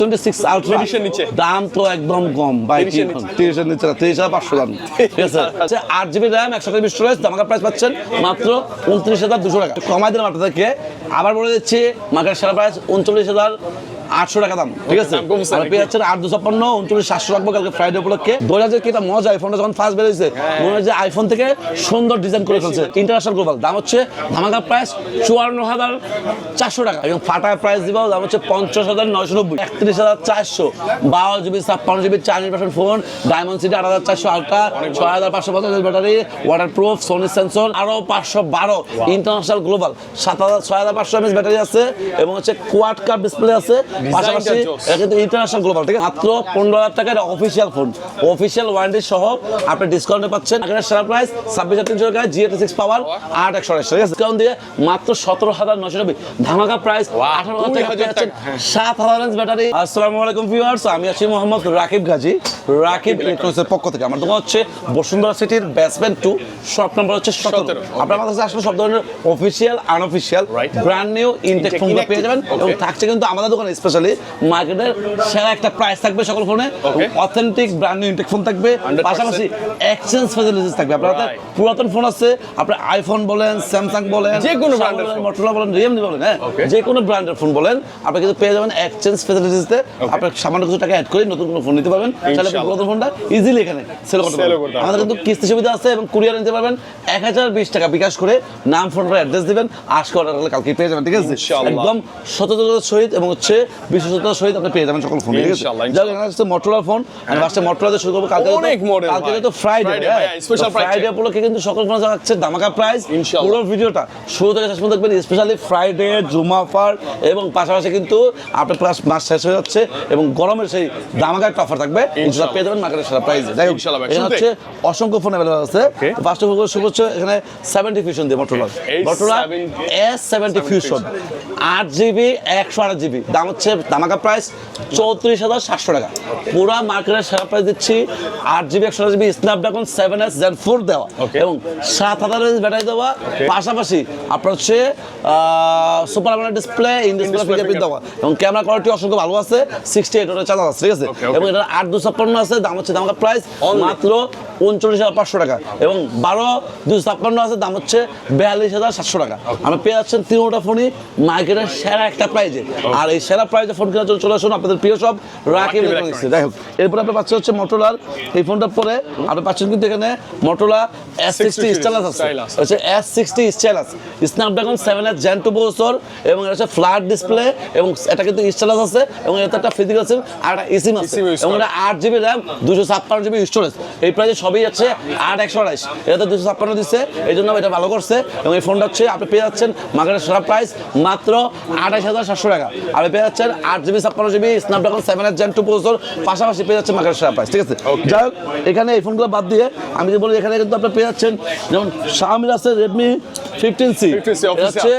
26 ultra নিচে দাম তো একদম কম ভাই, 30 এর নিচে 30,500 দাম, ঠিক আছে। 8GB RAM 128GB স্টোরেজ, ধামাকা প্রাইস পাচ্ছেন মাত্র 29,200 টাকা। কমাই দিলাম আপনাদেরকে, আবার বলে দিচ্ছি মার্কেট সেরা প্রাইস 39,800 টাকা দাম, ঠিক আছে। আর পেয়ে যাচ্ছেন 8,256, 29,700 রাখবো কালকে ফ্রাইডে উপলক্ষে। 2000 কি একটা মজা, আইফোনটা যখন ফার্স্ট বেরিয়েছে মনে হয় যে আইফোন থেকে সুন্দর ডিজাইন করে ফেলছে। ইন্টারন্যাশনাল গ্লোবাল দাম হচ্ছে ধামাকা প্রাইস 54,400 টাকা এবং ফাটা প্রাইস দিব দাম হচ্ছে 50,990, 31,400, 12GB 56GB 4% phone, diamond city 8,400 ultra, 6,550 battery, waterproof, Sony sensor, আরো 512 ইন্টারন্যাশনাল গ্লোবাল, 7,500 mAh ব্যাটারি আছে এবং হচ্ছে কোয়াড কাপ ডিসপ্লে আছে। পাশাপাশি এটা কিন্তু ইন্টারন্যাশনাল গ্লোবাল, ঠিক আছে। মাত্র 15,000 টাকার অফিসিয়াল ফোন, অফিসিয়াল ওয়ারেন্টি সহ আপনি ডিসকাউন্টে পাচ্ছেন। এখানে সেরা প্রাইস 26,300 টাকা, G86 পাওয়ার 8/128, ঠিক আছে। ডিসকাউন্ট দিয়ে মাত্র 17,990, ধামাকা প্রাইস 18,000 টাকা পাচ্ছেন 7,000 mAh ব্যাটারি। আসসালামু আলাইকুম ভিউয়ার্স, আমি আছি মোহাম্মদ রাকিব গাজী, রাকিব ইলেকট্রনিক্সের পক্ষ থেকে। আমার দোকান হচ্ছে বসুন্ধরা সিটির বেসমেন্ট 2, শপ নাম্বার হচ্ছে 17। আপনার আমাদের কাছে আসলে সব ধরনের official unofficial brand new intact ফোনগুলো পেয়ে যাবেন এবং থাকছে কিন্তু আমাদের দোকানে স্পেশালি মার্কেটের সেরা একটা প্রাইস থাকবে সকল ফোনে, authentic brand new intact phone থাকবে, পাশাপাশি এক্সচেঞ্জ ফ্যাসিলিটিস থাকবে। আপনার হাতে পুরাতন ফোন আছে, আপনার আইফোন বলেন, স্যামসাং বলেন, যে কোনো ব্র্যান্ডের ফোন, মোটরোলা বলেন, রিয়েলমি বলেন, হ্যাঁ যে কোনো ব্র্যান্ডের ফোন বলেন আপনি কিন্তু পেয়ে যাবেন এক্সচেঞ্জ ফ্যাসিলিটিসতে। আপনি সামান্য কিছু টাকা অ্যাড করে নতুন কোনো ফোন নিতে পারবেন, তাহলে আপনি পুরাতন ফোনটা ইজিলি এখানে সেল করতে পারবেন। আমাদের কিন্তু কিস্তি সুবিধা আছে এবং কুরিয়ার নিতে পারবেন। 1020 টাকা বিকাশ করে নাম, ফোন, অ্যাড্রেস দিবেন, আজকে অর্ডার করলে কালকে পেয়ে যাবেন, ঠিক আছে। একদম সততার সহিত এবং হচ্ছে বিশ্বস্ততার সহিত আপনি পেয়ে যাবেন সকল ফোন, ঠিক আছে। যাক, এখানে হচ্ছে মোটরোলা ফোন, আমি ফার্স্টে মোটরোলা দিয়ে শুরু করব। কালকে তো ফ্রাইডে, ফ্রাইডে উপলক্ষে কিন্তু সকল ফোন যাচ্ছে ধামাকা প্রাইস। পুরো ভিডিওটা শুরু থেকে শেষ পর্যন্ত দেখবেন, স্পেশালি ফ্রাইডে, জুমা অফার এবং পাশাপাশি কিন্তু আপনার প্লাস মাস শেষ হয়ে যাচ্ছে এবং গরমের সেই ধামাকা একটা অফার থাকবে, ইনশাআল্লাহ পেয়ে যাবেন মার্কেটের সেরা প্রাইসে। যাই হোক, এখানে হচ্ছে অসংখ্য ফোন অ্যাভেলেবল আছে। ফার্স্ট অফ অল শুরু হচ্ছে এখানে 70 ফিউশন দিয়ে Motorola S70 fusion 8GB 128GB, দাম হচ্ছে ধামাকা প্রাইস 34,700 টাকা। পুরা মার্কেটের সেরা প্রাইস দিচ্ছি। 8GB 128GB Snapdragon 7S Gen 4 দেওয়া এবং 7,000 mAh ব্যাটারি দেওয়া, পাশাপাশি আপনার হচ্ছে super AMOLED display, in display fingerprint দেওয়া এবং ক্যামেরা কোয়ালিটি অসংখ্য ভালো আছে, 68 ওটা চার্জ আছে, ঠিক আছে। এবং এটা 8,256 আছে, দাম হচ্ছে ধামাকা প্রাইস মাত্র 39,500 টাকা এবং 12,256 আছে, দাম হচ্ছে 42,700 টাকা। আমরা পেয়ে যাচ্ছেন তিনটা ফোনই মার্কেটের সেরা একটা প্রাইজে। আর এই সেরা প্রাইজে ফোন কেনার জন্য চলে আসুন আপনাদের প্রিয় সব রাকিব ইলেকট্রনিক্সে। যাই হোক, এরপর আপনি পাচ্ছেন হচ্ছে মোটরোলার এই ফোনটার পরে আপনি পাচ্ছেন কিন্তু এখানে মোটরোলা S60 স্টাইলাস আছে, হচ্ছে S60 stylus, Snapdragon 7S Gen 2 processor এবং এটা হচ্ছে ফ্ল্যাট ডিসপ্লে এবং এটা কিন্তু স্টাইলাস আছে এবং এটা একটা ফিজিক্যাল সিম আর একটা eSIM আছে এবং এটা 8GB RAM 256GB স্টোরেজ। এই প্রাইসে সবই আছে 8/128, এটা তো 256 দিচ্ছে, এই জন্য এটা ভালো করছে। এবং এই ফোনটা হচ্ছে আপনি পেয়ে যাচ্ছেন মার্কেটের সেরা প্রাইস মাত্র 28,700 টাকা। আপনি পেয়ে যাচ্ছেন 8GB 56GB Snapdragon 7S Gen 2 processor, পাশাপাশি পেয়ে যাচ্ছেন মার্কেটের সেরা প্রাইস, ঠিক আছে। যাই হোক, এখানে এই ফোনগুলো বাদ দিয়ে আমি যে বলি এখানে কিন্তু আপনি পেয়ে যাচ্ছেন যেমন Xiaomi আছে Redmi 15C, এটা হচ্ছে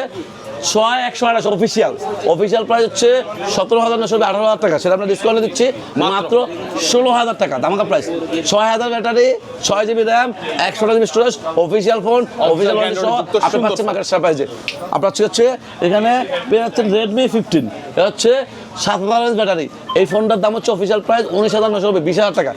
6/128 অফিসিয়াল প্রাইস হচ্ছে 17,990, 18,000 টাকা, সেটা আমরা ডিসকাউন্টে দিচ্ছি মাত্র 16,000 টাকা, ধামাকা price. 6,000 battery, 6GB RAM 128GB storage, official phone, official warranty সহ আপনি পাচ্ছেন মার্কেট সেরা প্রাইসে। আপনার হচ্ছে এখানে পেয়ে যাচ্ছেন Redmi 15, এটা হচ্ছে 7,000 mAh ব্যাটারি। এই ফোনটার দাম হচ্ছে অফিসিয়াল প্রাইস 19,990, 20,000 টাকা।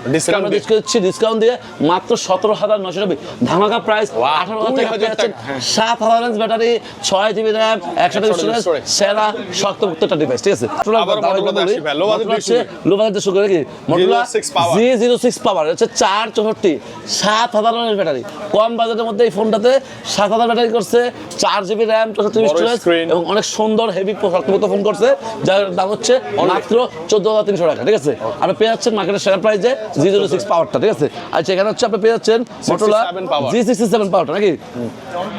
ডিসকাউন্ট দিয়ে মাত্র 17,990, ধামাকা প্রাইস 18,000 টাকা পেয়ে যাচ্ছেন 7,000 mAh battery, 6GB RAM 128GB storage, সেরা শক্তপোক্ত একটা ডিভাইস, ঠিক আছে। লো বাজেট শুরু করে কি মোটরোলা G06 পাওয়ার হচ্ছে 464, 7,000 mAh ব্যাটারি। কম বাজেটের মধ্যে এই ফোনটাতে 7,000 ব্যাটারি করছে, 4GB RAM 64GB স্টোরেজ এবং অনেক সুন্দর হেভি শক্তপোক্ত ফোন করছে, যার দাম হচ্ছে মাত্র 14,300 টাকা, ঠিক আছে। আপনি পেয়ে যাচ্ছেন মার্কেটের সেরা প্রাইসে G06 পাওয়ারটা, ঠিক আছে। আচ্ছা, এখানে হচ্ছে আপনি পেয়ে যাচ্ছেন মোটরোলা G67 পাওয়ারটা নাকি।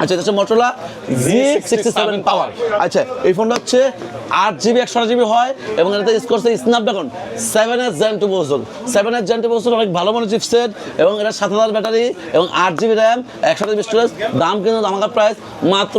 আচ্ছা, এটা হচ্ছে মোটরোলা G67 পাওয়ার। আচ্ছা, এই ফোনটা হচ্ছে 8GB 128GB হয় এবং এটাতে ইউজ করছে Snapdragon 7S Gen 2 processor. 7S Gen 2 processor অনেক ভালো মানের চিপসেট এবং এটা 7,000 ব্যাটারি এবং 8GB RAM 128GB স্টোরেজ, দাম কিন্তু ধামাকা প্রাইস মাত্র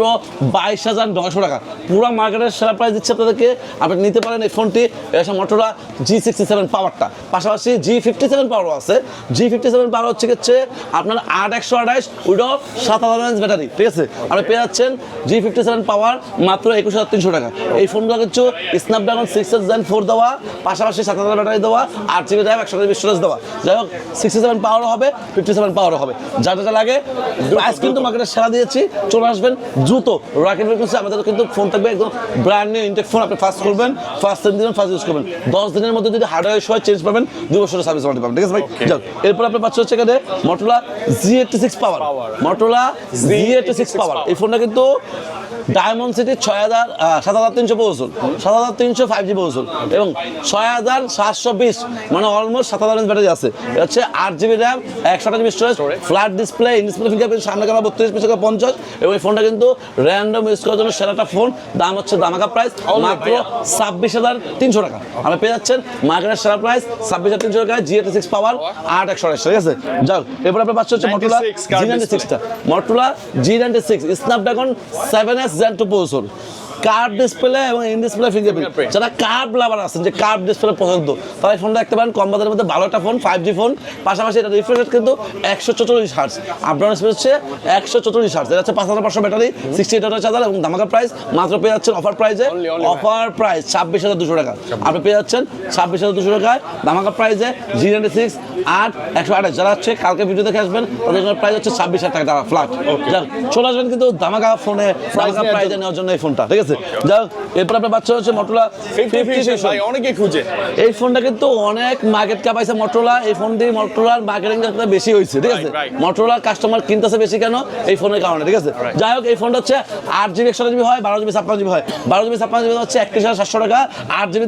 22,900 টাকা। পুরো মার্কেটের সেরা প্রাইস দিচ্ছে আপনাদেরকে, আপনি নিতে পারেন এই ফোনটি। এটা মোটরোলা G67 পাওয়ারটা, পাশাপাশি G57 পাওয়ারও আছে। G57 পাওয়ার হচ্ছে আপনার 8/128 উইডো 7,000 mAh ব্যাটারি ঠিক আছে আপনি পেয়ে যাচ্ছেন G57 পাওয়ার মাত্র 21,300 টাকা এই ফোনগুলো কিছু স্ন্যাপড্রাগন 6 Gen 4 দেওয়া পাশাপাশি 7000 ব্যাটারি দেওয়া 8GB RAM 128 স্টোরেজ দেওয়া যাই হোক 67 পাওয়ারও হবে 57 পাওয়ারও হবে যা লাগে প্রাইস কিন্তু মার্কেটে সেরা দিয়েছি চলে আসবেন দ্রুত রাকিব ফ্রিকোয়েন্সি আমাদের কিন্তু ফোন থাকবে একদম ব্র্যান্ড নিউ ইনটেক ফোন আপনি ফার্স্ট করবেন ফার্স্ট সেল দিবেন ফার্স্ট ইউজ করবেন 10 দিনের মধ্যে যদি হার্ডওয়্যার ইস্যু হয় চেঞ্জ পাবেন 2 বছরের সার্ভিস ওয়ারেন্টি পাবেন ঠিক আছে ভাই যাও এরপর আপনি পাচ্ছেন হচ্ছে এখানে Motorola Z86 পাওয়ার Motorola Z86 পাওয়ার এই ফোনটা কিন্তু diamond city 7300 processor 7300 5G processor এবং 6720 মানে অলমোস্ট 7000 ব্যাটারি আছে এটা হচ্ছে 8GB RAM 128GB storage flat display in display fingerprint সামনে ক্যামেরা 32 পিছনে 50 এবং এই ফোনটা কিন্তু র্যান্ডম ইউজ করার জন্য সেরাটা ফোন দাম হচ্ছে দামাকা প্রাইস মাত্র 26300 টাকা আপনি পেয়ে যাচ্ছেন মার্কেটের সেরা প্রাইস 26300 টাকায় G86 পাওয়ার 8128 ঠিক আছে যাও এরপর আপনি পাচ্ছেন হচ্ছে Motorola G96 টা Motorola G96 Snapdragon 7S Gen 2 processor curve display এবং ইন ডিসপ্লে ফিঙ্গারপ্রিন্ট যারা কার্ভ লাভার আছেন যে কার্ভ ডিসপ্লে পছন্দ তারা এই ফোনটা দেখতে পারেন কম বাজারের মধ্যে ভালো একটা ফোন 5G ফোন পাশাপাশি এটা রিফ্রেশ রেট কিন্তু 144 হার্টজ আপডাউন স্পিড হচ্ছে 144 হার্টজ এটা হচ্ছে 5500 ব্যাটারি 68 ওয়াটের চার্জার এবং ধামাকা প্রাইস মাত্র পেয়ে যাচ্ছেন অফার প্রাইসে অফার প্রাইস 26200 টাকা আপনি পেয়ে যাচ্ছেন 26200 টাকায় ধামাকা প্রাইসে G96 128 যারা হচ্ছে কালকে ভিডিও দেখে আসবেন তাদের জন্য প্রাইস হচ্ছে 26000 টাকা ফ্ল্যাট চলে আসবেন কিন্তু ধামাকা ফোনে ধামাকা প্রাইসে নেওয়ার জন্য এই ফোনটা ঠিক আছে যাও এরপর আপনার বাচ্চা হচ্ছে Motorola 50 ভাই অনেকে খুঁজে এই ফোনটা কিন্তু অনেক মার্কেট ক্যাপ আছে Motorola এই ফোন দিয়ে Motorola মার্কেটিংটা বেশি হয়েছে ঠিক আছে Motorola কাস্টমার কিনতেছে বেশি কেন এই ফোনের কারণে ঠিক আছে যাই হোক এই ফোনটা হচ্ছে 8GB 128GB হয় 12GB 56GB হয় 12GB 56GB হচ্ছে 31700 টাকা 8GB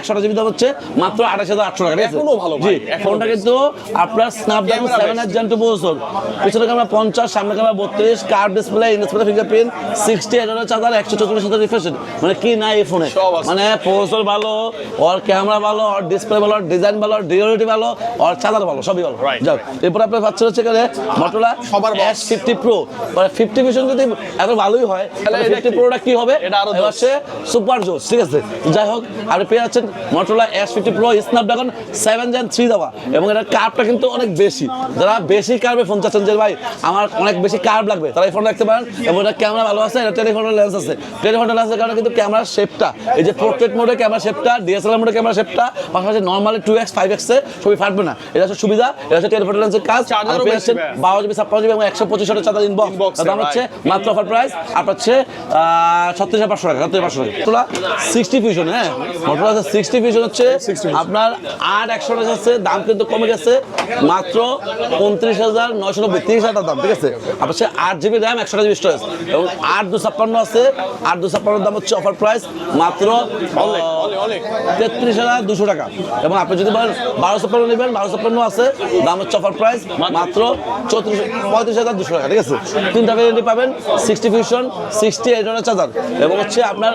128GB দাম হচ্ছে মাত্র 28800 টাকা ঠিক আছে এখনো ভালো ভাই ফোনটা কিন্তু আপনার Snapdragon 7S Gen 2 প্রসেসর পিছনে ক্যামেরা 50 সামনে camera 32 curve display in display fingerprint 68 ওয়াটের চার্জার 144 রিফ্রেশ মানে কি নাই এই ফোনে মানে প্রসেসর ভালো ওর ক্যামেরা ভালো ওর ডিসপ্লে ভালো ডিজাইন ভালো ডিউরেবিলিটি ভালো ওর চার্জার ভালো সবই ভালো যাও এরপর আপনি পাচ্ছেন হচ্ছে এখানে Motorola S50 Pro মানে 50 ভিশন যদি এত ভালোই হয় তাহলে 50 Proটা কি হবে এটা হচ্ছে সুপার জোস ঠিক আছে যাই হোক আপনি পেয়ে যাচ্ছেন Motorola S50 Pro Snapdragon 7 Gen 3 দেওয়া এবং এটার কার্ভটা কিন্তু অনেক বেশি যারা বেশি কার্ভে ফোন চাচ্ছেন যে ভাই আমার অনেক বেশি কার্ভ লাগবে তারা এই ফোনটা রাখতে পারেন এবং এটা ক্যামেরা ভালো আছে এটা টেলিফোনের লেন্স আছে টেলিফোনের লেন্সের কারণে কিন্তু ক্যামেরার শেপটা এই যে পোর্ট্রেট মোডে ক্যামেরা শেপটা ডিএসএলআর মোডে ক্যামেরা শেপটা পাশাপাশি নরমালি 2x 5x এ ছবি ফাটবে না এটা হচ্ছে সুবিধা এটা হচ্ছে টেলিফোনের লেন্সের কাজ চার্জারও পেয়েছেন 12GB 56GB এবং 125 ওয়াটের চার্জার ইনবক্স দাম হচ্ছে মাত্র অফার প্রাইস আপনার হচ্ছে 37500 টাকা 37500 টাকা Motorola 60 Fusion হ্যাঁ Motorola 60 Fusion হচ্ছে আপনার 8128 আছে দাম কিন্তু কমে গেছে মাত্র 29990 30000 টাকা দাম ঠিক আছে আপনার 8GB RAM 128GB স্টোরেজ এবং 8256 আছে 8256 দাম হচ্ছে অফার প্রাইস মাত্র 33200 টাকা এবং আপনি যদি বলেন 1256 নেবেন 1256 আছে দাম হচ্ছে অফার প্রাইস মাত্র 35200 টাকা ঠিক আছে তিনটা ভ্যারিয়েন্টে পাবেন 60 Fusion 68 ওয়াটের চার্জার এবং হচ্ছে আপনার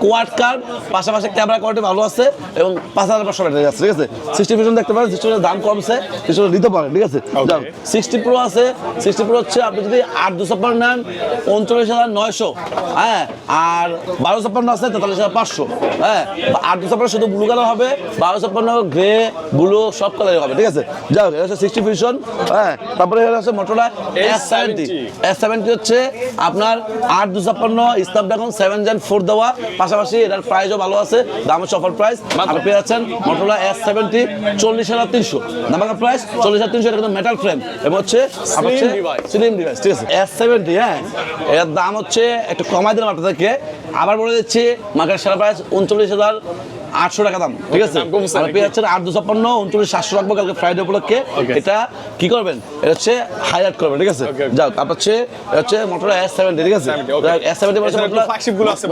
কোয়াড কার্ড পাশাপাশি ক্যামেরা কোয়ালিটি ভালো আছে এবং 5500 ব্যাটারি আছে ঠিক আছে 60 Fusion দেখতে পারেন 60 এর দাম কমছে 60 নিতে পারেন ঠিক আছে যাও 60 Pro আছে 60 Pro হচ্ছে আপনি যদি 8256 নেন 39900 হ্যাঁ আর 1256 আছে 43500 হ্যাঁ 8256 শুধু ব্লু কালার হবে 1256 গ্রে ব্লু সব কালারই হবে ঠিক আছে যাও এটা হচ্ছে 60 Fusion হ্যাঁ তারপরে এটা হচ্ছে Motorola S70 হচ্ছে আপনার 8256 Snapdragon 7 Gen 4 দেওয়া পাশাপাশি এটার প্রাইসও ভালো আছে দাম হচ্ছে অফার প্রাইস আপনি পেয়ে যাচ্ছেন Motorola S70 40300 দামাকা প্রাইস 40300 এটা কিন্তু মেটাল ফ্রেম এবং হচ্ছে স্লিম ডিভাইস ঠিক আছে S70 হ্যাঁ এর দাম হচ্ছে একটু কমাই দিলাম আপনাদেরকে আবার বলে দিচ্ছি মার্কেট সেরা প্রাইস 39800 টাকা দাম ঠিক আছে আর পেয়ে যাচ্ছেন 8256 29700 রাখবো কালকে ফ্রাইডে উপলক্ষে এটা কি করবেন এটা হচ্ছে হাইলাইট করবেন ঠিক আছে যাও তারপর হচ্ছে Motorola S70 ঠিক আছে S70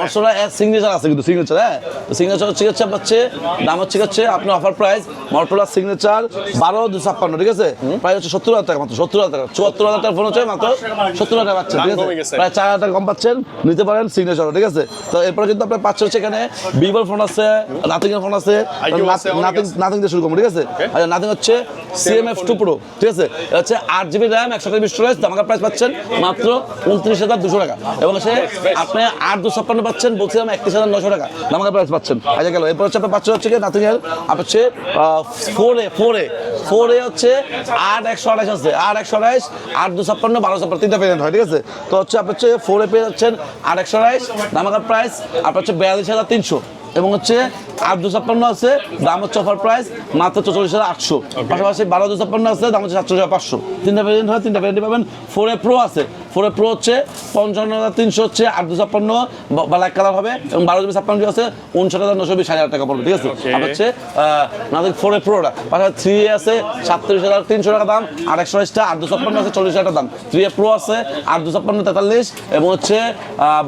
Motorola S সিগনেচার আছে কিন্তু সিগনেচার হ্যাঁ সিগনেচার হচ্ছে দাম হচ্ছে আপনার অফার প্রাইস Motorola সিগনেচার 12256 ঠিক আছে প্রাইস হচ্ছে 70000 টাকা মাত্র 70000 টাকা 74000 টাকা ফোন হচ্ছে মাত্র 70000 টাকা পাচ্ছেন ঠিক আছে প্রায় 4000 টাকা কম পাচ্ছেন নিতে পারেন সিগনেচার ঠিক আছে তো এরপর কিন্তু আপনার পাচ্ছেন হচ্ছে এখানে Vivo ফোন আছে নাথিং এর ফোন আছে নাথিং দিয়ে শুরু করব ঠিক আছে আর নাথিং হচ্ছে CMF2 Pro ঠিক আছে এটা হচ্ছে 8GB RAM 128GB storage দামাকা price পাচ্ছেন মাত্র 29200 টাকা এবং সে আপনি 8256 পাচ্ছেন বলছিলাম 31900 টাকা দামাকা প্রাইস পাচ্ছেন আচ্ছা গেল এরপর হচ্ছে আপনি পাচ্ছেন হচ্ছে নাথিং এর আপনার হচ্ছে 4A 4A হচ্ছে 8/128 আছে, 8/128, 8/256, 1256 তিনটা ভেরিয়েন্ট হয়, ঠিক আছে। তো হচ্ছে আপনি হচ্ছে 4A পেয়ে যাচ্ছেন 8/128, ধামাকা প্রাইস আপনার হচ্ছে 42,300, এবং হচ্ছে 8/256 আছে, দাম হচ্ছে অফার প্রাইস মাত্র 44,800। পাশাপাশি 12/256 আছে, দাম হচ্ছে 47,500। তিনটা ভেরিয়েন্ট হয়, তিনটা ভেরিয়েন্ট পাবেন। 4A Pro আছে, 4A Pro হচ্ছে 55,300 হচ্ছে 8/256 ব্ল্যাক কালার হবে, এবং 12/56 আছে 59,920, 60,000 টাকা পড়বে, ঠিক আছে। আর হচ্ছে নাদিক 4A Proটা। পাশাপাশি 3A আছে 37,300 টাকা দাম, 8/128টা, 8/256 আছে 40,000 টাকা দাম। 3A Pro আছে 8/256 43, এবং হচ্ছে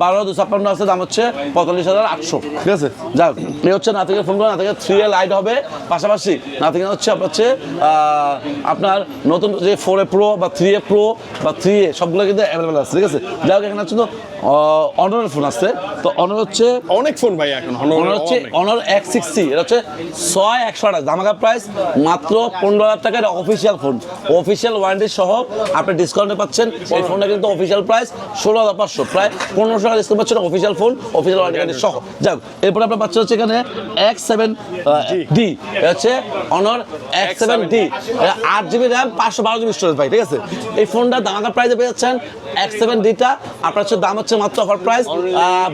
12/256 আছে, দাম হচ্ছে 45,800, ঠিক আছে। যাক, এই হচ্ছে নাথিংয়ের ফোনগুলো। নাথিংয়ের 3A লাইট হবে, পাশাপাশি নাথিংয়ের হচ্ছে আপনার নতুন যে 4A Pro বা 3A Pro বা 3A সবগুলো কিন্তু অ্যাভেলেবেল আছে, ঠিক আছে। যাই হোক, এখানে হচ্ছে তো অনারের ফোন আছে। তো অনার হচ্ছে অনেক ফোন ভাই, এখন অনার হচ্ছে অনার X6C, এটা হচ্ছে 6/128, ধামাকা প্রাইস মাত্র 15,000 টাকা। এটা অফিসিয়াল ফোন, অফিসিয়াল ওয়ারেন্টি সহ আপনি ডিসকাউন্টে পাচ্ছেন। এই ফোনটা কিন্তু অফিসিয়াল প্রাইস 16,500, প্রায় 1500 টাকা ডিসকাউন্ট পাচ্ছেন অফিসিয়াল ফোন, অফিসিয়াল ওয়ারেন্টি সহ। যাক, এরপরে আপনার পাচ্ছেন হচ্ছে এখানে X7D, হচ্ছে honour X7D, 8GB RAM, 512GB storage ভাই, ঠিক আছে। এই ফোনটা ধামাকা প্রাইসে পেয়ে যাচ্ছেন। X7Dটা আপনার হচ্ছে দাম হচ্ছে মাত্র অফার প্রাইস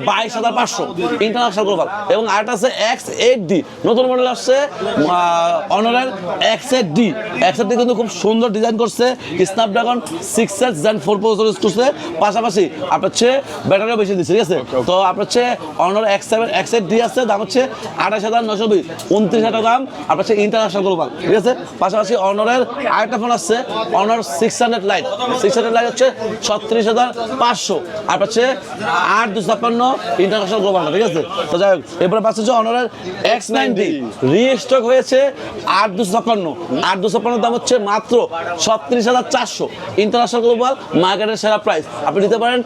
22,500 ইন্টারন্যাশনাল গ্লোবাল। এবং আরেকটা আছে X8D, নতুন মডেল আসছে অনারের X8D। X8D কিন্তু খুব সুন্দর ডিজাইন করছে, Snapdragon 6H Gen 4 processor use করছে, পাশাপাশি আপনার হচ্ছে ব্যাটারিও বেশি দিচ্ছে, ঠিক আছে। তো আপনার হচ্ছে অনার X8D আছে, দাম হচ্ছে 28,920, 29,000 টাকা দাম, আপনার হচ্ছে ইন্টারন্যাশনাল গ্লোবাল, ঠিক আছে। পাশাপাশি অনারের আরেকটা ফোন আসছে অনার 600 লাইট, 600 লাইট হচ্ছে 36,500, আর হচ্ছে 8/256 ইন্টারন্যাশনাল গ্লোবাল, ঠিক আছে। তো যাই হোক, এরপরে পাচ্ছে হচ্ছে অনারের X9D, রিস্টক হয়েছে 8/256 দাম হচ্ছে মাত্র 37,400 ইন্টারন্যাশনাল গ্লোবাল, মার্কেটের সেরা প্রাইস। আপনি নিতে পারেন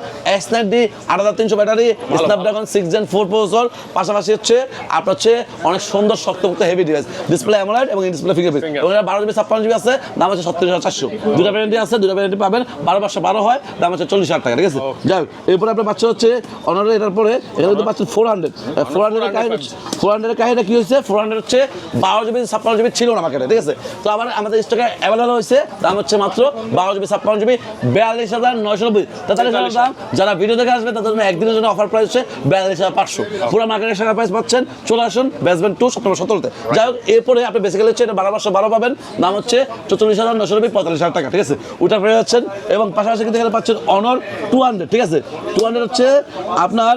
X9D, 8,300 battery, Snapdragon 6 Gen 4 processor, পাশাপাশি হচ্ছে আপনার হচ্ছে অনেক সুন্দর শক্তপোক্ত হেভি ডিভাইস, ডিসপ্লে অ্যামোলেড এবং ডিসপ্লে ফিঙ্গারপ্রিন্ট, এবং এটা 12GB 56GB আছে, দাম হচ্ছে 37,400। দুটা ভ্যারিয়েন্ট আছে, দুটা ভ্যারিয়েন্ট পাবেন, 12/12 হয়, দাম হচ্ছে 40,000 টাকা, ঠিক আছে। যাই হোক, এরপরে আপনার বাচ্চা হচ্ছে অনারের, এটার পরে এখানে কিন্তু পাচ্ছেন 400 কাহিনী কি হয়েছে, 400 হচ্ছে 12GB 56GB ছিল না মার্কেটে, ঠিক আছে। তো আবার আমাদের স্টকে অ্যাভেলেবল হয়েছে, দাম হচ্ছে মাত্র 12GB 56GB 42,990, 43,000 দাম। যারা ভিডিও দেখে আসবে তাদের জন্য একদিনের জন্য অফার প্রাইস হচ্ছে 42,500, পুরো মার্কেটের সেরা প্রাইস পাচ্ছেন। চলে আসুন বেসমেন্ট 2 সেপ্টেম্বর 17তে। যাই হোক, এরপরে আপনি বেসিক্যালি হচ্ছে এটা 12/12 পাবেন, দাম হচ্ছে 44,990, 45,000 টাকা, ঠিক আছে। ওটা পেয়ে যাচ্ছেন। এবং পাশাপাশি কিন্তু এখানে পাচ্ছেন অনর 200, ঠিক আছে। 200 হচ্ছে আপনার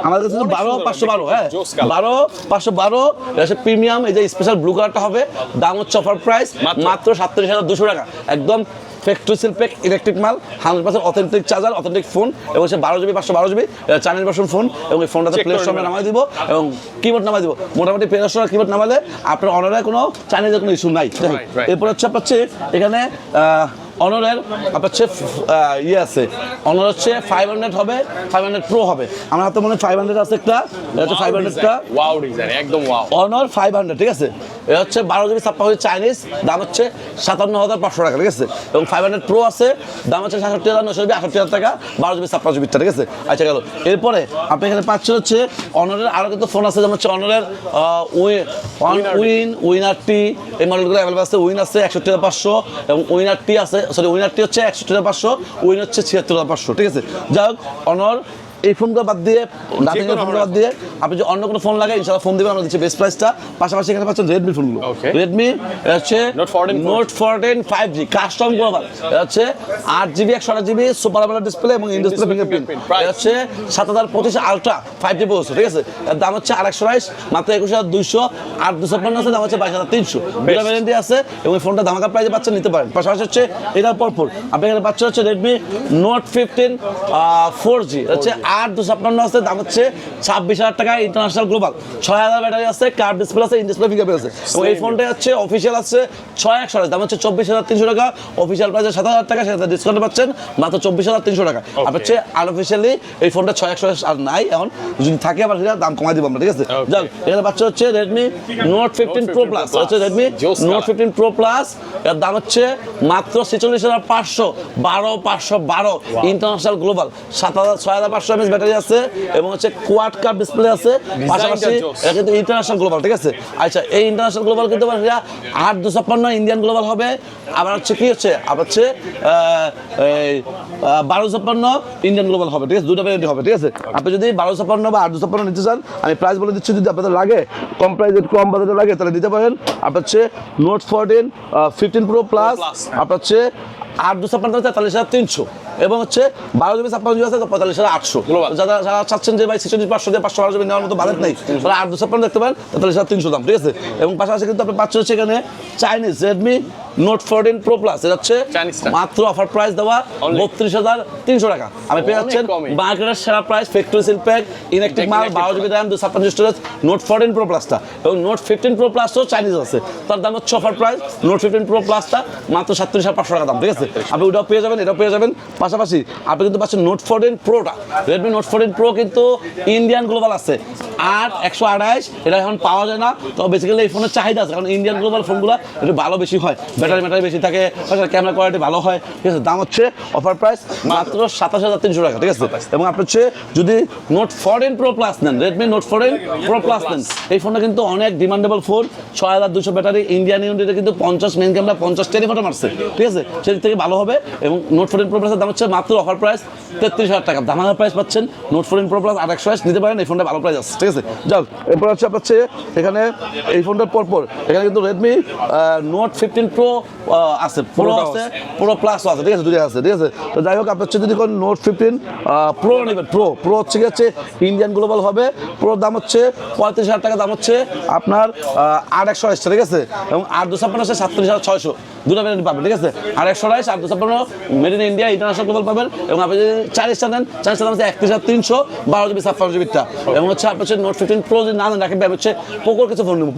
আমাদের কাছে 12/512, হ্যাঁ 12/512, এটা হচ্ছে প্রিমিয়াম, এই যে স্পেশাল ব্লু কালারটা হবে, দাম হচ্ছে অফার প্রাইস মাত্র 37,200 টাকা। একদম ফ্যাক্টরি সিল প্যাক ইলেকট্রিক মাল, 100% অথেন্টিক চার্জার, অথেন্টিক ফোন, এবং হচ্ছে 12GB 512GB Chinese version phone. এবং এই ফোনটাতে প্লে স্টোরে নামাই দিব এবং কিবোর্ড নামাই দিব। মোটামুটি প্লে স্টোরে কিবোর্ড নামালে আপনার অনারে কোনো চাইনিজের কোনো ইস্যু নাই। এরপর হচ্ছে আপনার হচ্ছে এখানে অনারের আপনার হচ্ছে ইয়ে আছে, অনার হচ্ছে 500 হবে, 500 Pro হবে। আমার হাতে মনে হয় 500 আছে একটা, এটা হচ্ছে 500টা ওয়াও ডিজাইন, একদম ওয়াও। অনার 500, ঠিক আছে। এটা হচ্ছে 12GB 56 চাইনিজ, দাম হচ্ছে 57,500 টাকা, ঠিক আছে। এবং 500 Pro আছে, দাম হচ্ছে 67,990, 68,000 টাকা, 12GB 56GB, ঠিক আছে। আচ্ছা গেল। এরপরে আপনি এখানে পাচ্ছেন হচ্ছে অনারের আরও কিন্তু ফোন আছে, যেমন হচ্ছে অনারের উইনার টি, এই মডেলগুলো অ্যাভেলেবল আছে। উইন আছে 61,500, এবং উইনার টি আছে, সরি উইনার টি হচ্ছে 61,500, উইন হচ্ছে 76,500, ঠিক আছে। যাই হোক, অনর এই ফোনগুলো বাদ দিয়ে, নাথিংয়ের ফোনগুলো বাদ দিয়ে আপনি যদি অন্য কোনো ফোন লাগে ইনশাআল্লাহ ফোন দিবেন, আমরা দিচ্ছি বেস্ট প্রাইসটা। পাশাপাশি এখানে পাচ্ছেন রেডমি ফোনগুলো, রেডমি হচ্ছে নোট 14 5G কাস্টম গ্লোবাল, এটা হচ্ছে 8GB 128GB super AMOLED display এবং ইন ডিসপ্লে ফিঙ্গারপ্রিন্ট, এটা হচ্ছে 7025 আলট্রা 5G প্রসেসর, ঠিক আছে। এর দাম হচ্ছে 828, মাত্র 21,200, 8/256 আছে, দাম হচ্ছে 22,300। দুটো ভ্যারিয়েন্ট আছে, এবং এই ফোনটা ধামাকা প্রাইসে পাচ্ছেন, নিতে পারেন। পাশাপাশি হচ্ছে এটার পরপর আপনি এখানে পাচ্ছেন হচ্ছে রেডমি নোট 15 4G, হচ্ছে 8/256 আছে, দাম হচ্ছে 26,000 টাকা, ইন্টারন্যাশনাল গ্লোবাল, 6,000 ব্যাটারি আছে, কার্ভ ডিসপ্লে আছে, ইন ডিসপ্লে ফিঙ্গারপ্রিন্ট আছে। এবং এই ফোনটা হচ্ছে অফিসিয়াল আছে 6/128, দাম হচ্ছে 24,300 টাকা, অফিসিয়াল প্রাইসে 7,000 টাকা, সেটা ডিসকাউন্ট পাচ্ছেন মাত্র 24,300 টাকা। আর হচ্ছে আনঅফিসিয়ালি এই ফোনটা 6/128 আর নাই, এখন যদি থাকে আবার সেটা দাম কমাই দিব আমরা, ঠিক আছে। যাক, এখানে পাচ্ছে হচ্ছে রেডমি নোট 15 Pro Plus, হচ্ছে রেডমি নোট 15 Pro Plus, এর দাম হচ্ছে মাত্র 46,500, 12,512 ইন্টারন্যাশনাল গ্লোবাল, 6,500 এমএএইচ ব্যাটারি আছে এবং হচ্ছে কোয়াড কার্ভ ডিসপ্লে আছে, পাশাপাশি এটা কিন্তু ইন্টারন্যাশনাল গ্লোবাল, ঠিক আছে। আচ্ছা, এই ইন্টারন্যাশনাল গ্লোবাল কিন্তু 8-256 ইন্ডিয়ান গ্লোবাল হবে, আবার হচ্ছে কি হচ্ছে আবার হচ্ছে 1256 ইন্ডিয়ান গ্লোবাল হবে, ঠিক আছে, দুটো ভ্যারিয়েন্ট হবে, ঠিক আছে। আপনি যদি 1256 বা 8-256 নিতে চান, আমি প্রাইস বলে দিচ্ছি, যদি আপনাদের লাগে কম প্রাইসে কম বাজেটে লাগে তাহলে দিতে পারেন। আপনার হচ্ছে নোট 14 15 প্রো প্লাস আপনার হচ্ছে 8-256 43,300 এবং হচ্ছে 12GB 56GB আছে 45,800। যারা চাচ্ছেন যে ভাই 46,500 দিয়ে 512GB নেওয়ার মতো বাজেট নেই, তাহলে 8-256 দেখতে পারেন, 43,300 দাম, ঠিক আছে। এবং পাশাপাশি কিন্তু আপনি পাচ্ছেন হচ্ছে এখানে Chinese Redmi note 14 pro plus, এটা হচ্ছে মাত্র অফার প্রাইস দেওয়া 32,300 টাকা। আমি পেয়ে যাচ্ছেন মার্কেটের সেরা price, factory seal pack, inactive মাল, 12GB RAM 256 storage, note 14 pro প্লাসটা এবং নোট 15 প্রো প্লাসও চাইনিজ আছে, তার দাম হচ্ছে অফার প্রাইস নোট 15 প্রো প্লাসটা মাত্র 37,500 টাকা দাম, ঠিক আছে। আপনি ওটাও পেয়ে যাবেন, এটাও পেয়ে যাবেন। পাশাপাশি আপনি কিন্তু পাচ্ছেন নোট 14 প্রোটা, রেডমি নোট 14 প্রো কিন্তু ইন্ডিয়ান গ্লোবাল আছে 128, এটা এখন পাওয়া যায় না, তো বেসিক্যালি এই ফোনের চাহিদা আছে, কারণ ইন্ডিয়ান গ্লোবাল ফোনগুলো একটু ভালো বেশি হয়, ব্যাটারি বেশি থাকে, ক্যামেরা কোয়ালিটি ভালো হয়, ঠিক আছে। দাম হচ্ছে অফার প্রাইস মাত্র 27,300 টাকা, ঠিক আছে। এবং আপনি হচ্ছে যদি নোট 14 প্রো প্লাস নেন, রেডমি নোট 14 প্রো প্লাস নেন, এই ফোনটা কিন্তু অনেক ডিমান্ডেবল ফোন, 6,200 ব্যাটারি, ইন্ডিয়ান ইউনিটে কিন্তু 50 মেইন ক্যামেরা, 50 টেলিফটো মারছে, ঠিক আছে, সেদিক থেকে ভালো হবে। এবং নোট 14 প্রো প্লাসের দাম হচ্ছে মাত্র অফার প্রাইস 33,000 টাকা, দামাদার প্রাইস পাচ্ছেন নোট 14 প্রো প্লাস 828 নিতে পারেন, এই ফোনটা ভালো প্রাইস আছে, ঠিক আছে। যাও, এরপর হচ্ছে আপনার হচ্ছে এখানে এই ফোনটার পরপর এখানে কিন্তু রেডমি নোট 15 প্রো আছে, প্রো আছে, প্রো প্লাসও আছে, ঠিক আছে, দুটোই আছে, ঠিক আছে। তো যাই হোক, আপনার হচ্ছে যদি কোন নোট 15 প্রো নেবেন, প্রো হচ্ছে কি হচ্ছে ইন্ডিয়ান গ্লোবাল হবে, প্রোর দাম হচ্ছে 35,000 টাকা, দাম হচ্ছে আপনার 828, ঠিক আছে। এবং 8-256 আছে 37,600, দুটো ভ্যারিয়েন্ট পাবেন, ঠিক আছে। 828, 8-256 made in India international global পাবেন। এবং আপনি যদি 4 নেন, 4 দাম হচ্ছে 31,300, 12GB 56GBটা। এবং হচ্ছে আপনার হচ্ছে নোট 15 প্রো যদি না নেন, রাখেন হচ্ছে পোকোর কিছু ফোন নেব,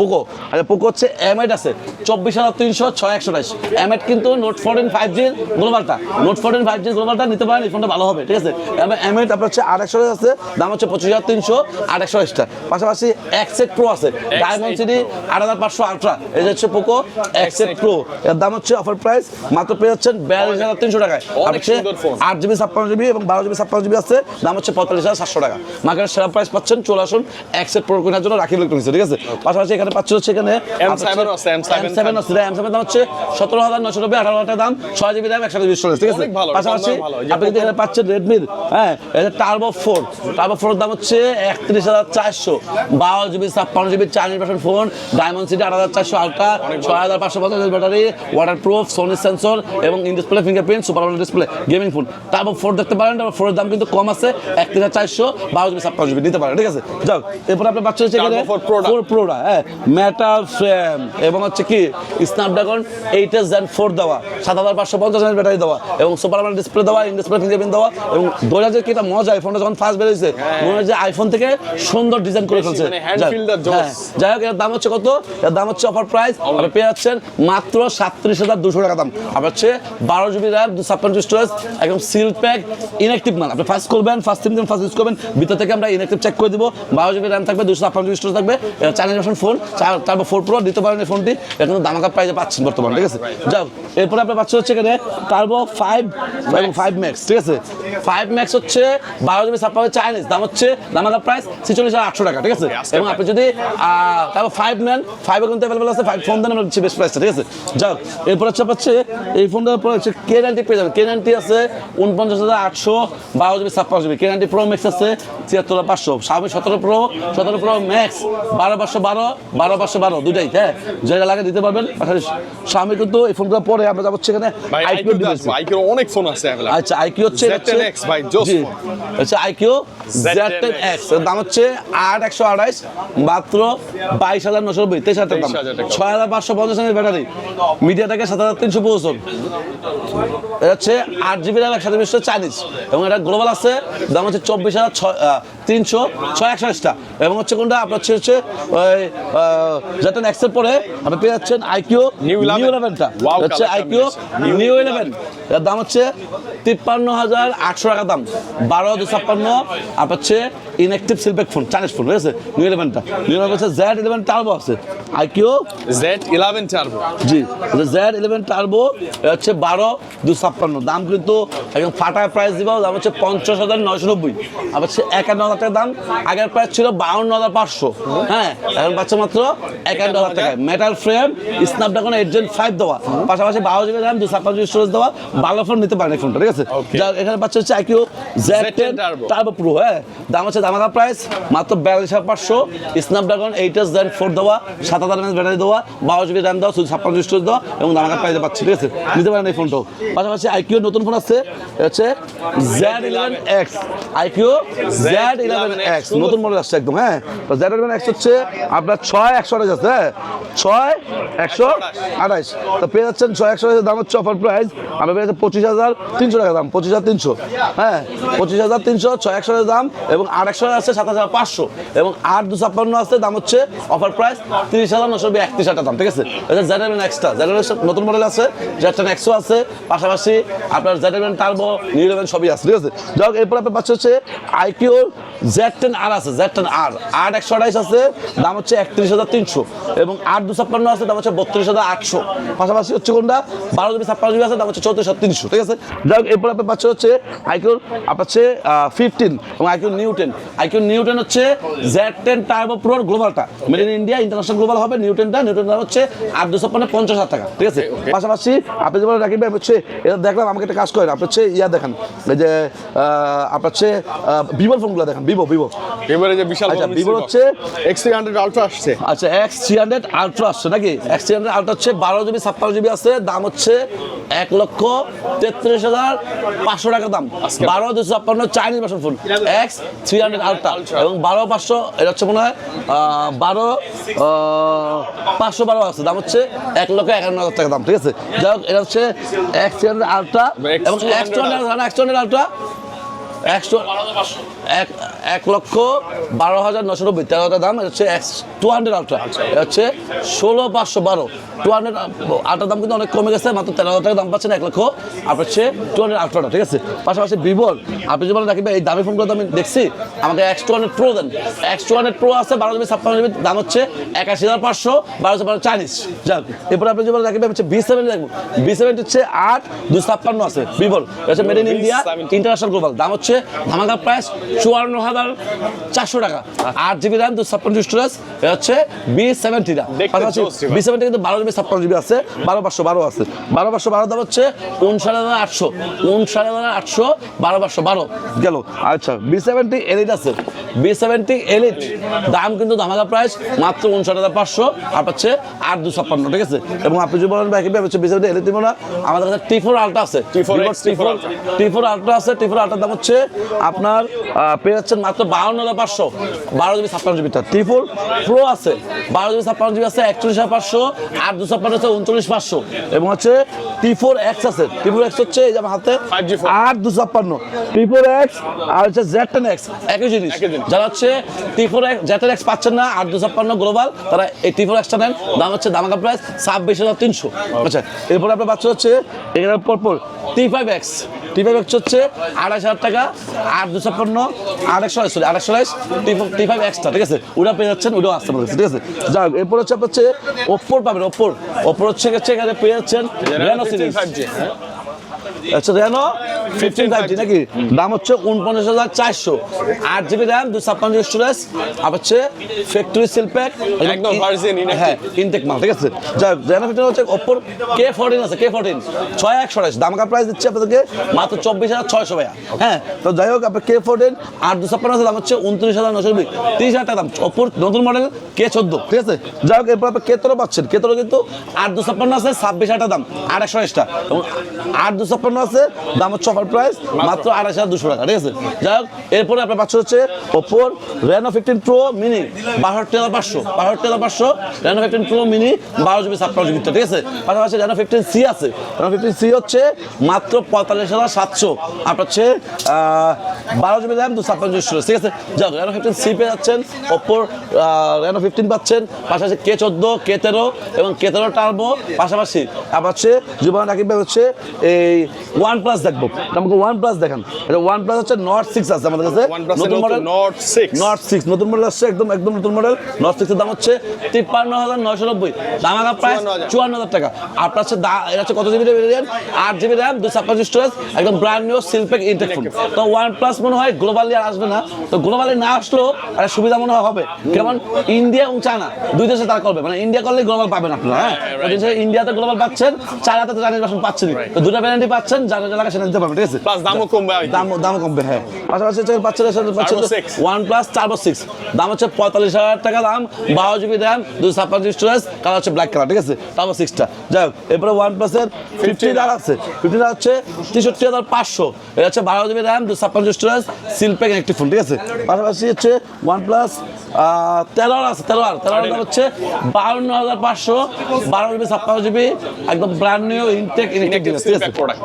পোকো হচ্ছে এমআইড আছে 24,300, 6/128 এমআইড কিন্তু নোট 14 5G গ্লোবালটা, নোট 14 5G গ্লোবালটা নিতে পারেন, এই ফোনটা ভালো হবে, ঠিক আছে। এমআইড আপনার হচ্ছে 828 আছে, দাম হচ্ছে 25,300, 828টা। পাশাপাশি এক্সেট প্রো আছে, ডায়মন্ড সিটি 8500 আলট্রা, এই যে হচ্ছে পোকো এক্সেট প্রো, এর দাম হচ্ছে অফার প্রাইস মাত্র পেয়ে যাচ্ছেন 42,300 টাকায়। আর হচ্ছে 8GB 56GB এবং 12GB 56GB আছে, দাম হচ্ছে 45,700 টাকা। মার্কেটের সেরা প্রাইস পাচ্ছেন, চলে আসুন এক্সেট প্রো কেনার জন্য রাখি ইলেকট্রনিক্স, ঠিক আছে। পাশাপাশি এখানে পাচ্ছেন হচ্ছে এখানে M7 আছে, M7 দাম হচ্ছে 17,990, 18,000 দাম, 6GB RAM 128GB স্টোরেজ, ঠিক আছে। পাশাপাশি আপনি কিন্তু এখানে পাচ্ছেন রেডমির এটা টার্বো 4 দাম হচ্ছে 31,400, 12GB 56GB Chinese version phone, diamond city 8,400 ultra, 6,550 battery, waterproof, Sony sensor এবং in display fingerprint, super AMOLED display, gaming phone. Turbo 4 দেখতে পারেন, টার্বো 4 এর দাম কিন্তু কম আছে 31,400, 12GB 56GB নিতে পারেন, ঠিক আছে। যাও, এরপর আপনি পাচ্ছেন হচ্ছে এখানে 4 প্রোটা, মেটাল ফ্রেম এবং হচ্ছে কি স্ন্যাপড্রাগন 8s Gen 4 দেওয়া, 7,550 ব্যাটারি দেওয়া এবং সুপার AMOLED ডিসপ্লে দেওয়া, ইন ডিসপ্লে ফিঙ্গারপ্রিন্ট দেওয়া। এবং 2000 কি এটা মজা, এই ফোনটা যখন ফার্স্ট বের হয়েছে মনে হয় যে আইফোন থেকে সুন্দর ডিজাইন করে ফেলছে। যাই হোক, এর দাম হচ্ছে কত? এর দাম হচ্ছে অফার প্রাইস আপনি পেয়ে যাচ্ছেন মাত্র 37,200 টাকা দাম। আপনার হচ্ছে 12GB RAM 256 স্টোরেজ, একদম সিল প্যাক, ইনঅ্যাক্টিভ মাল। আপনি ফার্স্ট করবেন, ফার্স্ট 3 দিন ফার্স্ট ইউজ করবেন, ভিতর থেকে আমরা ইনঅ্যাক্টিভ চেক করে দিব। 12GB RAM থাকবে, 256 স্টোরেজ থাকবে, Chinese version phone, turbo 4 pro দিতে পারেন এই ফোনটি, এখন দামাকা প্রাইসে পাচ্ছেন বর্তমানে, ঠিক আছে। যাও, এরপরে আপনি পাচ্ছেন হচ্ছে এখানে টার্বো 5 এবং 5 ম্যাক্স, ঠিক আছে। 5 ম্যাক্স হচ্ছে 12GB 56 চাইনিজ, দাম হচ্ছে দামাকা প্রাইস 46,800 টাকা, ঠিক আছে। এবং আপনি যদি টার্বো 5 নেন, 5 কিন্তু অ্যাভেলেবল আছে, 5 ফোন দেন আমরা দিচ্ছি বেস্ট প্রাইসটা, ঠিক আছে। যাও, এরপর হচ্ছে পাচ্ছে এই ফোনটার পর হচ্ছে K90 পেয়ে যাবেন, K90 আছে 49,800, 12GB 56GB, K90 pro max আছে 73,500, Xiaomi 17 প্রো ম্যাক্স 12,512 দুটাই, হ্যাঁ, যেটা লাগে দিতে পারবেন। Xiaomi কিন্তু এই ফোনগুলো পরে আমরা যাবো সেখানে IQ ডিভাইস, IQ অনেক ফোন আছে अवेलेबल। আচ্ছা, IQ হচ্ছে Z10X ভাই, জোস ফোন। আচ্ছা, IQ Z10X এর দাম হচ্ছে 8,128, মাত্র 22,990, 23,000 টাকা দাম, 6,550 ব্যাটারি, মিডিয়াটাকে 7,365, এটা হচ্ছে 8GB RAM 128 চাইনিজ এবং এটা গ্লোবাল আছে, দাম হচ্ছে 300 628টা এবং হচ্ছে কোনটা আপনার হচ্ছে ওই যেটা নেক্সটের পরে আপনি পেয়ে যাচ্ছেন আইকিউ New 11টা Wow, হচ্ছে color আইকিউ combination. নিউ 11 এর দাম হচ্ছে 53,800 টাকা দাম 12,256 আপনার হচ্ছে inactive seal pack phone Chinese phone ঠিক আছে নিউ 11টা নিউ 11 হচ্ছে Z11 টার্বো আছে আইকিউ Z11 টার্বো জি Z11 টার্বো হচ্ছে 12,256 দাম কিন্তু একদম ফাটায় প্রাইস দিব দাম হচ্ছে 50,990 আর হচ্ছে 51,000 টাকা দাম আগের প্রাইস ছিল 52,500 হ্যাঁ এখন পাচ্ছে মাত্র 51,000 টাকায় মেটাল ফ্রেম স্ন্যাপড্রাগন 8 Gen 5 দেওয়া পাশাপাশি 12 GB RAM 256 স্টোরেজ দেওয়া ভালো ফোন নিতে পারেন এই ফোনটা ঠিক আছে Okay. যা এখানে পাচ্ছে হচ্ছে IQ Z10 টার্বো প্রো হ্যাঁ দাম হচ্ছে দামাকা প্রাইস মাত্র 42,500 স্ন্যাপড্রাগন 8 Gen 4 দেওয়া 7000 mAh ব্যাটারি দেওয়া 12 GB RAM দেওয়া 256 স্টোরেজ দেওয়া এবং দামাকা প্রাইসে পাচ্ছি ঠিক আছে নিতে পারেন এই ফোনটাও পাশাপাশি IQ নতুন ফোন আছে হচ্ছে Z11X IQ Z11X নতুন মডেল আসছে একদম হ্যাঁ তো Z11X হচ্ছে আপনার 6128 আছে হ্যাঁ 6128 তো পেয়ে যাচ্ছেন 6128 দাম হচ্ছে অফার প্রাইস আমরা পেয়ে যাচ্ছি 25,300 টাকা দাম 25,300 হ্যাঁ 25,300 6128 দাম এবং 8 আছে 7,500 এবং 8,256 আছে দাম হচ্ছে অফার প্রাইস 30,931 টাকা দাম ঠিক আছে এটা Z11X টা Z11X নতুন মডেল আছে Z10X আছে পাশাপাশি আপনার Z11 টার্বো নিউ 11 সবই আছে ঠিক আছে যাই হোক এরপর আপনার পাচ্ছে হচ্ছে IQ Z10R আছে Z10R 8 আছে দাম হচ্ছে 31,300 এবং 8,256 আছে দাম হচ্ছে 32,800 পাশাপাশি হচ্ছে কোনটা 12 GB 56 GB আছে দাম হচ্ছে 34,300 ঠিক আছে যাই হোক এরপর আপনার পাচ্ছে হচ্ছে IQ আপনার হচ্ছে 15 এবং IQ নিউটেন হচ্ছে Z10 টার্বো প্রো গ্লোবালটা made in India international global হবে নিউটেনটা দাম হচ্ছে 8,256 50,000 টাকা ঠিক আছে পাশাপাশি আপনি যেমন রাখবেন হচ্ছে এটা দেখলাম আমাকে একটা কাজ করেন আপনি হচ্ছে ইয়া দেখেন এই যে আপনার হচ্ছে ভিভোর ফোনগুলো দেখেন ভিভো এবারে যে বিশাল আচ্ছা ভিভোর হচ্ছে X300 আলট্রা আসছে আচ্ছা X300 আলট্রা আসছে নাকি X300 আলট্রা হচ্ছে 12 GB 56 GB আছে দাম হচ্ছে 1,33,500 টাকা দাম 12,256 Chinese version phone X300 ultra এবং 12,500 এটা হচ্ছে মনে হয় 512 আছে দাম হচ্ছে 1,51,000 টাকা দাম ঠিক আছে যাই হোক এটা হচ্ছে X300 আলট্রা এবং X200 আলট্রা 1,12,990 13,000 দাম এটা হচ্ছে X200 আলট্রা এটা হচ্ছে 16,512 200 আলট্রার দাম কিন্তু অনেক কমে গেছে মাত্র 13,000 টাকা দাম পাচ্ছেন 1 লক্ষ আপনার হচ্ছে 200 আলট্রাটা ঠিক আছে পাশাপাশি ভিভোর আপনি যেমন রাখবেন এই দামি ফোনগুলো আমি দেখছি আমাকে X200 প্রো দেন X200 প্রো আছে 12 GB 56 GB দাম হচ্ছে 81,500 12,500 চাইনিজ যাক এরপর আপনি যেমন রাখবেন হচ্ছে B7 দেখবো B7 হচ্ছে 8,256 আছে ভিভোর এটা হচ্ছে made in India international global দাম হচ্ছে ধামাকা প্রাইস 54,400 টাকা 8 GB RAM 256 স্টোরেজ এটা হচ্ছে B70 টা পাশাপাশি B70 কিন্তু 12 GB 56 GB আছে 12,512 আছে 12,512 দাম হচ্ছে 59,800 12,512 গেল আচ্ছা B70 এলিট আছে B70 এলিট দাম কিন্তু ধামাকা প্রাইস মাত্র 59,500 আর হচ্ছে 8,256 ঠিক আছে এবং আপনি যদি বলেন বাকি হচ্ছে B70 এলিট দিব না আমাদের কাছে T4 আলট্রা আছে T4 আলট্রা আছে T4 আলট্রার দাম হচ্ছে আপনার পেয়ে যাচ্ছেন মাত্র 52,500 12 GB 56 GB টা T4 প্রো আছে 12 GB 56 GB আছে 41,500 8,256 আছে 39,500 এবং হচ্ছে T4X আছে T4X হচ্ছে এই যে আমার হাতে 8,256 T4X আর হচ্ছে Z10X একই জিনিস যারা হচ্ছে T4X Z10X পাচ্ছেন না 8,256 গ্লোবাল তারা এই T4X টা নেন দাম হচ্ছে দামাকা প্রাইস 26,300 আচ্ছা এরপর আপনার বাচ্চা হচ্ছে এখানে পরপর T5X হচ্ছে 28,000 টাকা 8,256 T5X টা ঠিক আছে ওটা পেয়ে যাচ্ছেন ওটাও আসতে পারছে ঠিক আছে যাক এরপর হচ্ছে আপনার হচ্ছে ওপ্পোর পাবেন ওপ্পোর হচ্ছে এখানে পেয়ে যাচ্ছেন Reno সিরিজ আচ্ছা Reno 15 5G নাকি দাম হচ্ছে 49,400 8 GB RAM 256 স্টোরেজ আর হচ্ছে ফ্যাক্টরি সিল প্যাক একদম ভার্জিন হ্যাঁ ইনটেক মাল ঠিক আছে যাই হোক Reno 15 হচ্ছে Oppo K14 আছে K14 6128 দামকা প্রাইস দিচ্ছে আপনাদেরকে মাত্র 24,600 ভাইয়া হ্যাঁ তো যাই হোক আপনার K14 8,256 আছে দাম হচ্ছে 29,990 30,000 টাকা দাম Oppo নতুন মডেল K14 ঠিক আছে যাই হোক এরপর আপনি K13 পাচ্ছেন K13 কিন্তু 8,256 আছে 26,000 টাকা দাম 8,128 টা এবং 8,256 আছে, দাম হচ্ছে অফার প্রাইস মাত্র 28,200 টাকা, ঠিক আছে। যাই হোক, এরপরে আপনার পাচ্ছে হচ্ছে Oppo Reno 15 Pro mini 62,500 Reno 15 Pro mini 12GB 56GB, ঠিক আছে। পাশাপাশি Reno 15C আছে, Reno 15C হচ্ছে মাত্র 45,700, আপনার হচ্ছে 12GB RAM 256GB স্টোরেজ, ঠিক আছে। যাই হোক, Reno 15C পেয়ে যাচ্ছেন, Oppo Reno 15 পাচ্ছেন, পাশাপাশি K14, K13 এবং K13 টার্বো, পাশাপাশি আপনার হচ্ছে জীবন রাকিব হচ্ছে এই OnePlus দেখবো, আমাকে OnePlus দেখান। এটা OnePlus হচ্ছে Nord 6 আছে আমাদের কাছে, নতুন মডেল Nord 6 নতুন মডেল আসছে, একদম নতুন মডেল Nord 6 এর দাম হচ্ছে 53,990, দামাকা প্রাইস 54,000 টাকা। আপনার হচ্ছে এটা হচ্ছে কত GB variant, 8GB RAM 256GB storage, একদম brand new seal pack intact phone. তো OnePlus মনে হয় গ্লোবালি আর আসবে না, তো গ্লোবালি না আসলেও একটা সুবিধা মনে হয় হবে, যেমন ইন্ডিয়া এবং চায়না দুই দেশে তারা করবে, মানে ইন্ডিয়া করলে গ্লোবাল পাবেন আপনারা, হ্যাঁ। ইন্ডিয়াতে গ্লোবাল পাচ্ছেন, চায়নাতে তো চাইনিজ ভার্সন পাচ্ছেন, তো দুটো ভ্যারিয়েন্টই পাচ্ছেন, যারা এলাকা সেটা নিতে পারবেন, ঠিক আছে। প্লাস দামও কমবে, দামও কমবে, হ্যাঁ। পাশাপাশি পাচ্ছেন OnePlus Turbo 6, দাম হচ্ছে 45,000 টাকা দাম, 12GB RAM 256GB storage, colour হচ্ছে ব্ল্যাক কালার, ঠিক আছে, Turbo 6টা। যাই হোক, এরপরে OnePlus এর 15R আছে, 15R হচ্ছে 63,500, এটা হচ্ছে 12GB RAM 256GB storage, seal pack একটি ফোন, ঠিক আছে। পাশাপাশি হচ্ছে OnePlus 13R আছে, 13R দাম হচ্ছে 52,500, 12GB 56GB, একদম ব্র্যান্ড নিউ ইনটেক, ঠিক আছে।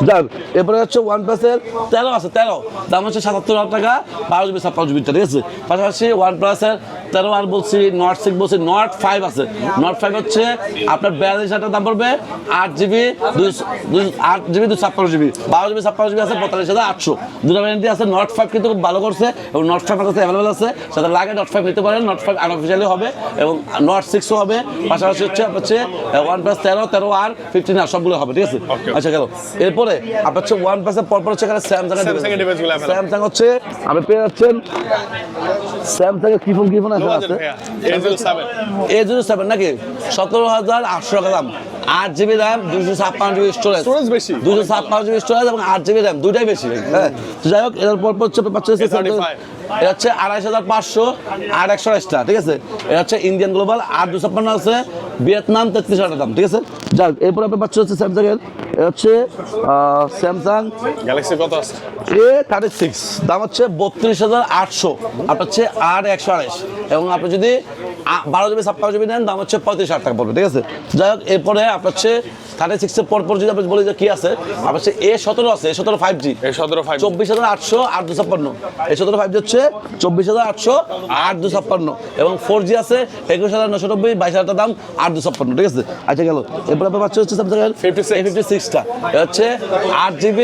যাক, এরপরে হচ্ছে OnePlus এর 13 আছে, 13 দাম হচ্ছে 77,000 টাকা, 12GB 56GB, ঠিক আছে। পাশাপাশি OnePlus এর 13R বলছি, Nord 6 বলছি, Nord 5 আছে, Nord 5 হচ্ছে আপনার 42,000 দাম পড়বে, 8GB 256GB, 12GB 56GB আছে 45,800, দুটো ভ্যারিয়েন্টই আছে। Nord 5 কিন্তু খুব ভালো করছে এবং Nord 5 কাছে অ্যাভেলেবল আছে, সাথে লাগে Nord 5 নিতে পারেন, Nord 5 আনঅফিশিয়ালি হবে এবং Nord 6ও হবে। পাশাপাশি হচ্ছে OnePlus 13R 15R সবগুলো হবে, ঠিক আছে। আচ্ছা, গেল। এরপরে আপনার হচ্ছে OnePlus এর পরপর হচ্ছে এখানে স্যামসাং হচ্ছে আপনি পেয়ে যাচ্ছেন, স্যামসাং এর কি ফোন আছে, A07 নাকি 17,800 টাকা দাম, 8GB RAM 256GB storage, 256GB storage এবং 8GB RAM দুইটাই বেশি, হ্যাঁ। যাই হোক, এর পরপর হচ্ছে পাচ্ছেন এটা হচ্ছে 28,500, 8/128টা, ঠিক আছে। এটা হচ্ছে ইন্ডিয়ান গ্লোবাল, 8/256 আছে, ভিয়েতনাম 33,000 দাম, ঠিক আছে। যাক, এরপর আপনি পাচ্ছেন হচ্ছে স্যামসাং এর, এটা হচ্ছে স্যামসাং গ্যালাক্সি কত আছে, A36 দাম হচ্ছে 32,800, আপনার হচ্ছে 8/128, এবং আপনি যদি 12GB 56GB নেন দাম হচ্ছে 35,000 টাকা পড়বে, ঠিক আছে। যাই হোক, এরপরে আপনার হচ্ছে 36 এর পরপর যদি আপনি বলি যে কি আছে, আপনার হচ্ছে A17 আছে, A17 5G, 24,800, 8/256, A17 5G হচ্ছে 24,800, 8/256, এবং 4G আছে 21,990, 22,000 দাম, 8/256, ঠিক আছে। আচ্ছা, গেল। এরপর আপনার পাচ্ছে হচ্ছে স্যামসাং এর A56টা, এটা হচ্ছে 8GB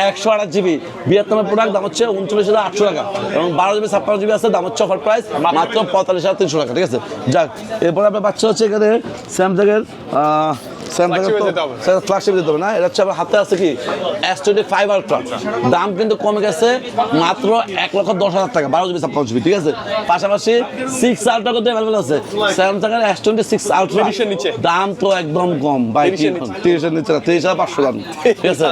128GB ভিয়েতনামের প্রোডাক্ট, দাম হচ্ছে 39,800 টাকা, এবং 12GB 56GB আছে, দাম হচ্ছে অফার প্রাইস মাত্র 45,300 টাকা, ঠিক আছে। যাক, এরপরে আপনার পাচ্ছে হচ্ছে এখানে স্যামসাং এর ফ্ল্যাগশিপ দিতে হবে না, এটা হচ্ছে আমার হাতে আছে কি S25 Ultra, দাম কিন্তু কমে গেছে মাত্র 1,10,000 টাকা, 12GB 56GB, ঠিক আছে। পাশাপাশি 6 Ultra কিন্তু অ্যাভেলেবল আছে, স্যামসাং এর S26 Ultra, দাম তো একদম কম ভাই, 30 এর নিচে না, 30,500 দাম, ঠিক আছে।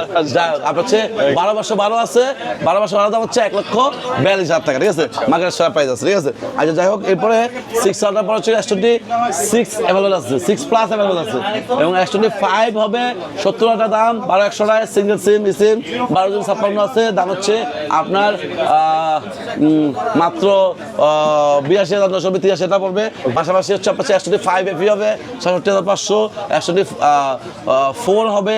আপনার হচ্ছে 12/12 আছে, 12/12 দাম হচ্ছে 1,42,000 টাকা, ঠিক আছে, মার্কেটের সেরা প্রাইস আছে, ঠিক আছে। আচ্ছা, যাই হোক, এরপরে 6 Ultra পর হচ্ছে S26 অ্যাভেলেবল আছে, 6 Plus অ্যাভেলেবল আছে, এবং S25 হবে 70,000 টাকা দাম, 12/128, সিঙ্গেল সিম সিম, 12GB 56 আছে, দাম হচ্ছে আপনার মাত্র 82,990, 83,000 টাকা পড়বে। পাশাপাশি হচ্ছে আপনার S25 FE হবে 67,500, S24 হবে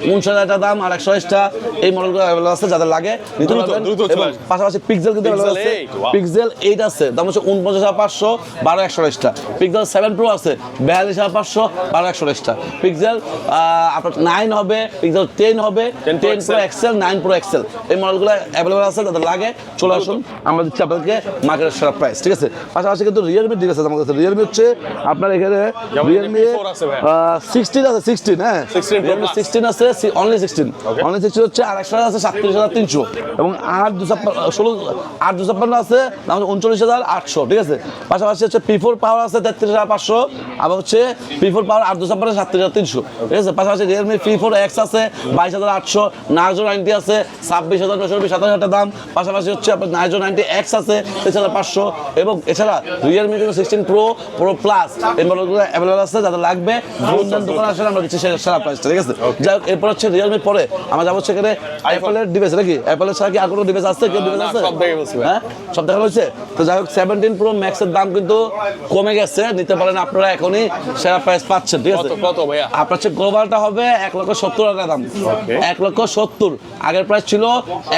59,000 টাকা দাম, আর 128টা, এই মডেলগুলো অ্যাভেলেবল আছে, যাদের লাগে নিতে পারবেন। এবং পাশাপাশি পিক্সেল কিন্তু অ্যাভেলেবল আছে, পিক্সেল 8 আছে, দাম হচ্ছে 49,500, 12/128টা, পিক্সেল 7 Pro আছে 42,500, 12/128টা, পিক্সেল আপনার 9 হবে, পিক্সেল 10 হবে, 10 Pro XL, 9 Pro XL, এই মডেলগুলো অ্যাভেলেবল আছে, যাদের লাগে চলে আসুন, আমরা দিচ্ছি আপনাদেরকে মার্কেটের সেরা প্রাইস, ঠিক আছে। পাশাপাশি কিন্তু রিয়েলমি ডিভাইস আছে আমার কাছে, রিয়েলমি হচ্ছে আপনার এখানে রিয়েলমি 16 আছে, 16, হ্যাঁ, রিয়েলমি 16 আছে, অনলি 16 হচ্ছে 8/128 আছে 37,300, এবং 8/256 আছে, দাম হচ্ছে 39,800, ঠিক আছে। পাশাপাশি হচ্ছে P4 পাওয়ার আছে 33,500, আবার হচ্ছে P4 পাওয়ার 8/256 37,300, 2,200, ঠিক আছে। পাশাপাশি রিয়েলমি P4X আছে 22,800, নার্জো 90 আছে 26,920, 27,000 দাম। পাশাপাশি হচ্ছে আপনার নার্জো 90X আছে 23,500, এবং এছাড়া রিয়েলমি কিন্তু 16 Pro প্লাস এই মডেলগুলো অ্যাভেলেবল আছে, যাদের লাগবে অনলাইন দোকানে আসলে আমরা দিচ্ছি সেরা প্রাইসটা, ঠিক আছে। যাই হোক, এরপর হচ্ছে রিয়েলমি পরে আমরা যাবো সেখানে অ্যাপলের ডিভাইস, নাকি অ্যাপলের ছাড়া কি আর কোনো ডিভাইস আছে? কি ডিভাইস আছে? সব দেখে বলছি ভাই। হ্যাঁ, সব দেখানো হয়েছে। তো যাই হোক, 17 Pro Max এর দাম কিন্তু কমে গেছে, নিতে পারেন আপনারা, এখনই সেরা প্রাইস পাচ্ছেন, ঠিক আছে। কত ভাইয়া? আপনার হচ্ছে গ্লোবালটা হবে 1,70,000 টাকা দাম, 1,70,000। আগের প্রাইস ছিল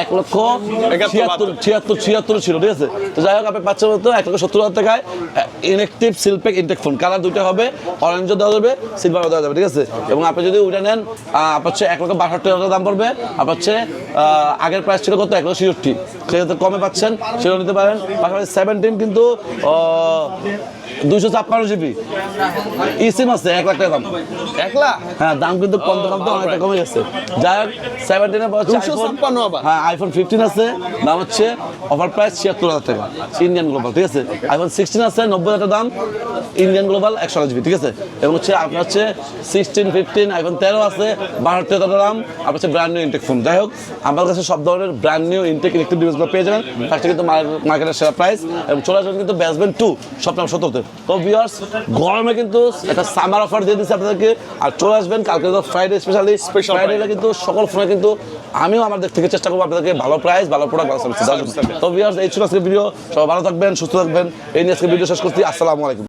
1,76,000 ছিল, ঠিক আছে। তো যাই হোক, আপনি পাচ্ছেন তো 1,70,000 টাকায় inactive seal pack intact phone. Colour দুটো হবে, অরেঞ্জও দেওয়া যাবে, সিলভারও দেওয়া যাবে, ঠিক আছে। এবং আপনি যদি ওইটা নেন, আপনার হচ্ছে 1,62,000 টাকা দাম পড়বে। আপনার হচ্ছে আগের প্রাইস ছিল কত? 1,66,000, সেক্ষেত্রে কমে পাচ্ছেন, সেটাও নিতে পারেন। পাশাপাশি 17 কিন্তু 256 GB ইসিম আছে, 1 লাখ টাকা দাম। 1 লাখ? হ্যাঁ, দাম কিন্তু কম তো অনেকটা কমে গেছে। যাই হোক, 17 এর পর হচ্ছে 256 আবার? হ্যাঁ, iPhone 15 আছে, দাম হচ্ছে অফার প্রাইস 76,000 টাকা, ইন্ডিয়ান গ্লোবাল, ঠিক আছে। iPhone 16 আছে 90,000 টাকা দাম, ইন্ডিয়ান গ্লোবাল 128 GB, ঠিক আছে। এবং হচ্ছে আপনার হচ্ছে 16, 15, iPhone 13 আছে 62,000 টাকা দাম, আপনার হচ্ছে ব্র্যান্ড নিউ ইনটেক ফোন। যাই হোক, আমার কাছে সব ধরনের ব্র্যান্ড নিউ ইনটেক ইলেকট্রিক ডিভাইসগুলো পেয়ে যাবেন, ফার্স্টে কিন্তু মার্কেটের সেরা প্রাইস। এবং চলে আসবেন কিন্তু বেসমেন্ট 2 সপ্তাহ 17-তে। তো ভিউয়ার্স, গরমে কিন্তু একটা সামার অফার দিয়ে দিচ্ছি আপনাদেরকে, আর চলে আসবেন কালকে তো ফ্রাইডে, স্পেশালি ফ্রাইডে কিন্তু সকল ফোনে কিন্তু আমিও আমাদের থেকে চেষ্টা করবো আপনাদেরকে ভালো প্রাইস, ভালো প্রোডাক্ট, ভালো সার্ভিস দেওয়ার জন্য। তো ভিউয়ার্স, এই ছিল আজকের ভিডিও। সবাই ভালো থাকবেন, সুস্থ থাকবেন, এই নিয়ে আজকে ভিডিও শেষ করছি। আসসালামু আলাইকুম।